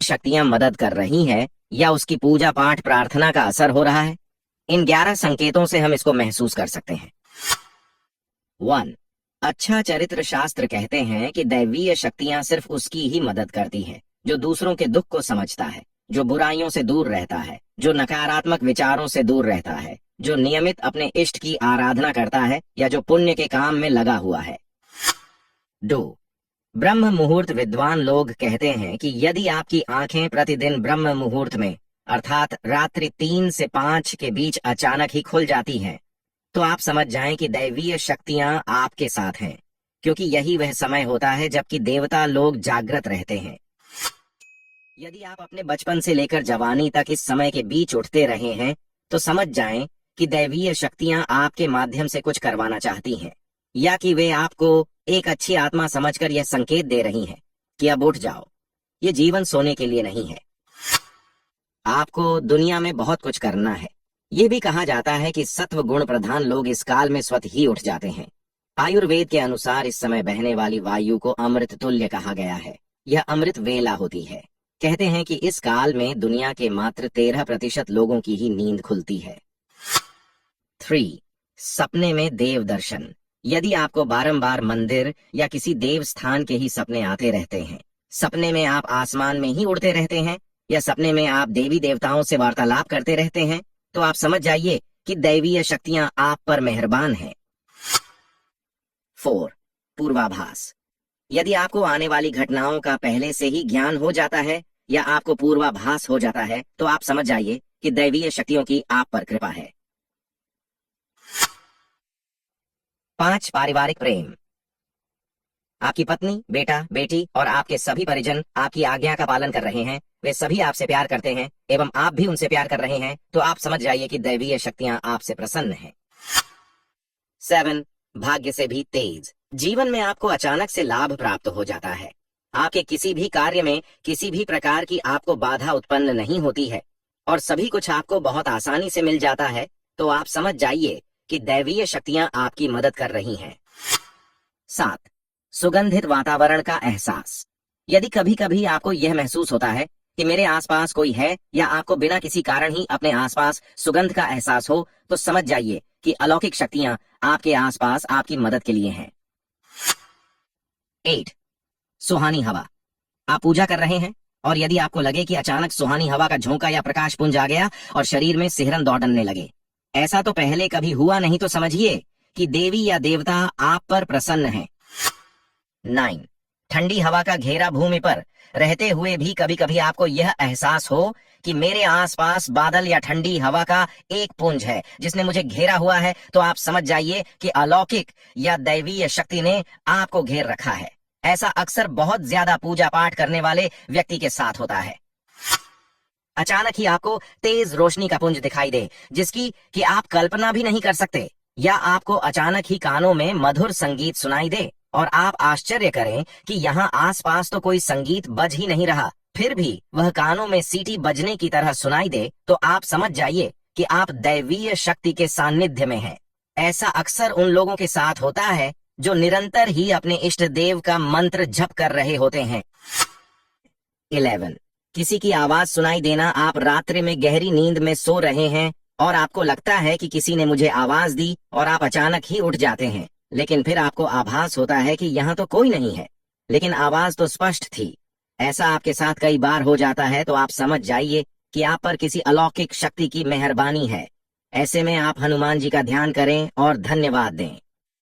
शक्तियां मदद कर रही हैं या उसकी पूजा पाठ प्रार्थना का असर हो रहा है? इन 11 संकेतों से हम इसको महसूस कर सकते हैं। 1. अच्छा चरित्र शास्त्र कहते हैं कि दैवीय शक्तियां सिर्फ उसकी ही मदद करती हैं जो दूसरों के दुख को समझता है, जो बुराइयों से दूर रहता है, जो नकारात्मक विचारों से दूर रहता है, जो नियमित अपने इष्ट की आराधना करता है या जो पुण्य के काम में लगा हुआ है। 2. ब्रह्म मुहूर्त विद्वान लोग कहते हैं कि यदि आपकी आंखें प्रतिदिन ब्रह्म मुहूर्त में अर्थात रात्रि 3 से 5 के बीच अचानक ही खुल जाती हैं, तो आप समझ जाएं कि दैवीय शक्तियां आपके साथ हैं, क्योंकि यही वह समय होता है जबकि देवता लोग जागृत रहते हैं। यदि आप अपने बचपन से लेकर जवानी तक इस समय के बीच उठते रहे हैं, तो समझ जाएं कि दैवीय शक्तियां आपके माध्यम से कुछ करवाना चाहती हैं, या कि वे आपको एक अच्छी आत्मा समझकर यह संकेत दे रही हैं कि अब उठ जाओ, ये जीवन सोने के लिए नहीं है। आपको दुनिया में बहुत कुछ करना है। ये भी कहा जाता है कि सत्व गुण प्रधान लोग इस काल में स्वतः ही उठ जाते हैं। आयुर्वेद के अनुसार इस समय बहने वाली वायु को अमृत तुल्य कहा गया है। यह अमृत वेला होती है। कहते हैं कि इस काल में दुनिया के मात्र 13% लोगों की ही नींद खुलती है। 3. सपने में देव दर्शन। यदि आपको बारंबार मंदिर या किसी देव स्थान के ही सपने आते रहते हैं, सपने में आप आसमान में ही उड़ते रहते हैं, या सपने में आप देवी देवताओं से वार्तालाप करते रहते हैं, तो आप समझ जाइए कि दैवीय शक्तियां आप पर मेहरबान हैं। 4. पूर्वाभास। यदि आपको आने वाली घटनाओं का पहले से ही ज्ञान हो जाता है या आपको पूर्वाभास हो जाता है, तो आप समझ जाइए कि दैवीय शक्तियों की आप पर कृपा है। 5. पारिवारिक प्रेम। आपकी पत्नी, बेटा, बेटी और आपके सभी परिजन आपकी आज्ञा का पालन कर रहे हैं, वे सभी आपसे प्यार करते हैं एवं आप भी उनसे प्यार कर रहे हैं, तो आप समझ जाइए कि दैवीय शक्तियां आपसे प्रसन्न हैं। 7. भाग्य से भी तेज। जीवन में आपको अचानक से लाभ प्राप्त हो जाता है। आपके किसी भी कार्य में किसी भी प्रकार की आपको बाधा उत्पन्न नहीं होती है और सभी कुछ आपको बहुत आसानी से मिल जाता है, तो आप समझ जाइए कि दैवीय शक्तियां आपकी मदद कर रही हैं। 7. सुगंधित वातावरण का एहसास। यदि कभी कभी आपको यह महसूस होता है कि मेरे आसपास कोई है या आपको बिना किसी कारण ही अपने आसपास सुगंध का एहसास हो, तो समझ जाइए कि अलौकिक शक्तियां आपके आसपास आपकी मदद के लिए हैं। 8. सुहानी हवा। आप पूजा कर रहे हैं और यदि आपको लगे कि अचानक सुहानी हवा का झोंका या प्रकाश पुंज आ गया और शरीर में सिहरन दौड़ने लगे, ऐसा तो पहले कभी हुआ नहीं, तो समझिए कि देवी या देवता आप पर प्रसन्न हैं। 9. ठंडी हवा का घेरा भूमि पर रहते हुए भी कभी कभी आपको यह एहसास हो कि मेरे आसपास बादल या ठंडी हवा का एक पुंज है जिसने मुझे घेरा हुआ है, तो आप समझ जाइए कि अलौकिक या दैवीय शक्ति ने आपको घेर रखा है। ऐसा अक्सर बहुत ज्यादा पूजा पाठ करने वाले व्यक्ति के साथ होता है। अचानक ही आपको तेज रोशनी का पुंज दिखाई दे जिसकी कि आप कल्पना भी नहीं कर सकते, या आपको अचानक ही कानों में मधुर संगीत सुनाई दे और आप आश्चर्य करें कि यहाँ आसपास तो कोई संगीत बज ही नहीं रहा, फिर भी वह कानों में सीटी बजने की तरह सुनाई दे, तो आप समझ जाइए कि आप दैवीय शक्ति के सानिध्य में हैं। ऐसा अक्सर उन लोगों के साथ होता है जो निरंतर ही अपने इष्ट देव का मंत्र जप कर रहे होते हैं। 11. किसी की आवाज सुनाई देना। आप रात्रि में गहरी नींद में सो रहे हैं और आपको लगता है कि किसी ने मुझे आवाज दी और आप अचानक ही उठ जाते हैं, लेकिन फिर आपको आभास होता है कि यहाँ तो कोई नहीं है, लेकिन आवाज तो स्पष्ट थी। ऐसा आपके साथ कई बार हो जाता है, तो आप समझ जाइए कि आप पर किसी अलौकिक शक्ति की मेहरबानी है। ऐसे में आप हनुमान जी का ध्यान करें और धन्यवाद दें।